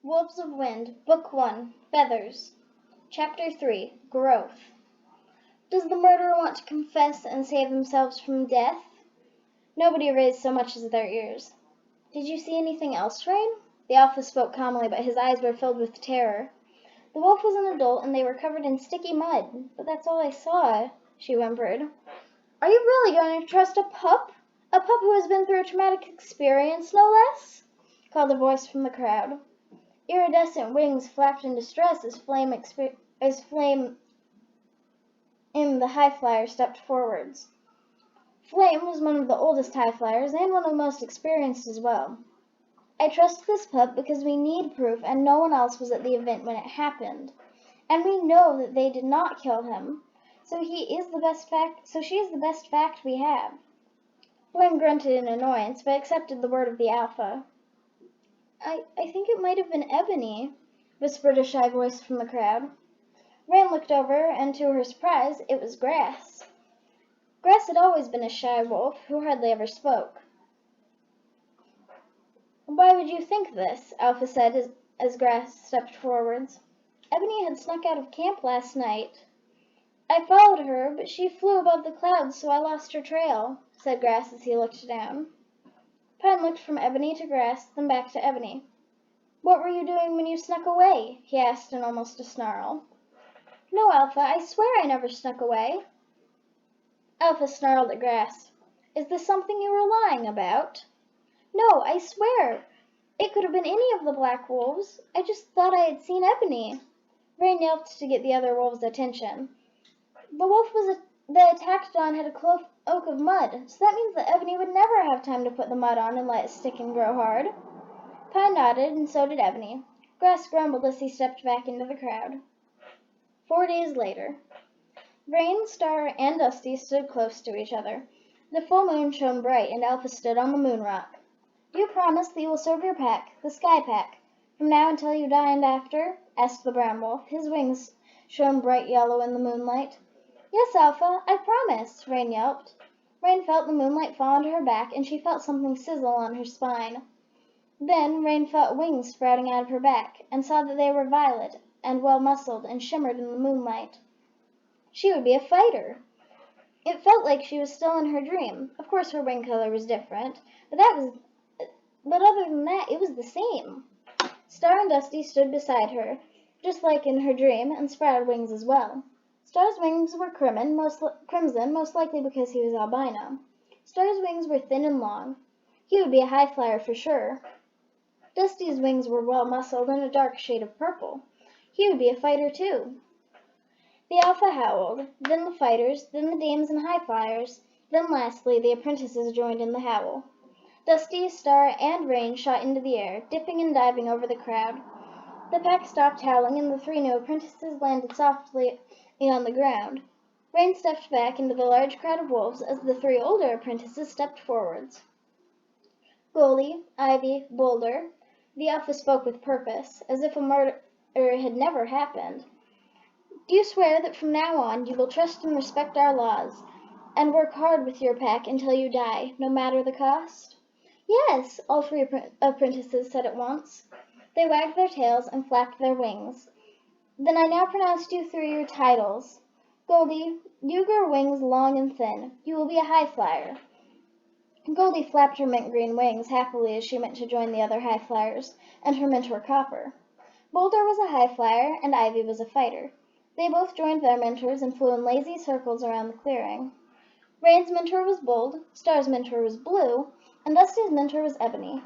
Wolves of Wind, Book 1, Feathers, Chapter 3, Growth. Does the murderer want to confess and save themselves from death? Nobody raised so much as their ears. Did you see anything else, Rain? The Alpha spoke calmly, but his eyes were filled with terror. The wolf was an adult, and they were covered in sticky mud. But that's all I saw, she whimpered. Are you really going to trust a pup? A pup who has been through a traumatic experience, no less? Called a voice from the crowd. Iridescent wings flapped in distress as Flame the High Flyer stepped forwards. Flame was one of the oldest High Flyers and one of the most experienced as well. I trust this pup because we need proof and no one else was at the event when it happened. And we know that they did not kill him, so she is the best fact we have. Flame grunted in annoyance, but accepted the word of the Alpha. I think it might have been Ebony, whispered a shy voice from the crowd. Rain looked over, and to her surprise, it was Grass. Grass had always been a shy wolf who hardly ever spoke. Why would you think this? Alpha said as Grass stepped forwards. Ebony had snuck out of camp last night. I followed her, but she flew above the clouds, so I lost her trail, said Grass as he looked down. Pine looked from Ebony to Grass, then back to Ebony. What were you doing when you snuck away? He asked in almost a snarl. No, Alpha, I swear I never snuck away. Alpha snarled at Grass. Is this something you were lying about? No, I swear. It could have been any of the black wolves. I just thought I had seen Ebony. Rain yelped to get the other wolves' attention. The wolf that attacked Dawn had a cloak of mud, so that means that Ebony would never have time to put the mud on and let it stick and grow hard. Pine nodded, and so did Ebony. Grass grumbled as he stepped back into the crowd. 4 days later. Rain, Star, and Dusty stood close to each other. The full moon shone bright, and Alpha stood on the moon rock. You promise that you will serve your pack, the Sky Pack, from now until you die and after? Asked the brown wolf. His wings shone bright yellow in the moonlight. Yes, Alpha, I promise, Rain yelped. Rain felt the moonlight fall onto her back, and she felt something sizzle on her spine. Then Rain felt wings sprouting out of her back, and saw that they were violet and well-muscled and shimmered in the moonlight. She would be a fighter. It felt like she was still in her dream. Of course her wing color was different, but other than that, it was the same. Star and Dusty stood beside her, just like in her dream, and sprouted wings as well. Star's wings were crimson, most likely because he was albino. Star's wings were thin and long. He would be a high flyer for sure. Dusty's wings were well-muscled and a dark shade of purple. He would be a fighter too. The Alpha howled, then the fighters, then the dames and high flyers, then lastly the apprentices joined in the howl. Dusty, Star, and Rain shot into the air, dipping and diving over the crowd. The pack stopped howling, and the 3 new apprentices landed softly on the ground. Rain stepped back into the large crowd of wolves as the 3 older apprentices stepped forwards. Goldie, Ivy, Boulder. The Alpha spoke with purpose, as if a murder had never happened. Do you swear that from now on you will trust and respect our laws, and work hard with your pack until you die, no matter the cost? Yes, all 3 apprentices said at once. They wagged their tails and flapped their wings. Then I now pronounce you through your titles. Goldie, you grow wings long and thin. You will be a high flyer. Goldie flapped her mint green wings happily as she meant to join the other high flyers, and her mentor Copper. Boulder was a high flyer, and Ivy was a fighter. They both joined their mentors and flew in lazy circles around the clearing. Rain's mentor was Bold, Star's mentor was Blue, and Dusty's mentor was Ebony.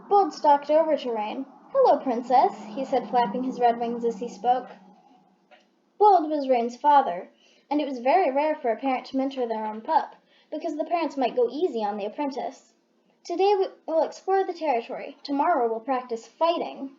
Bold stalked over to Rain. Hello, Princess, he said, flapping his red wings as he spoke. Bold was Rain's father, and it was very rare for a parent to mentor their own pup, because the parents might go easy on the apprentice. Today we'll explore the territory. Tomorrow we'll practice fighting.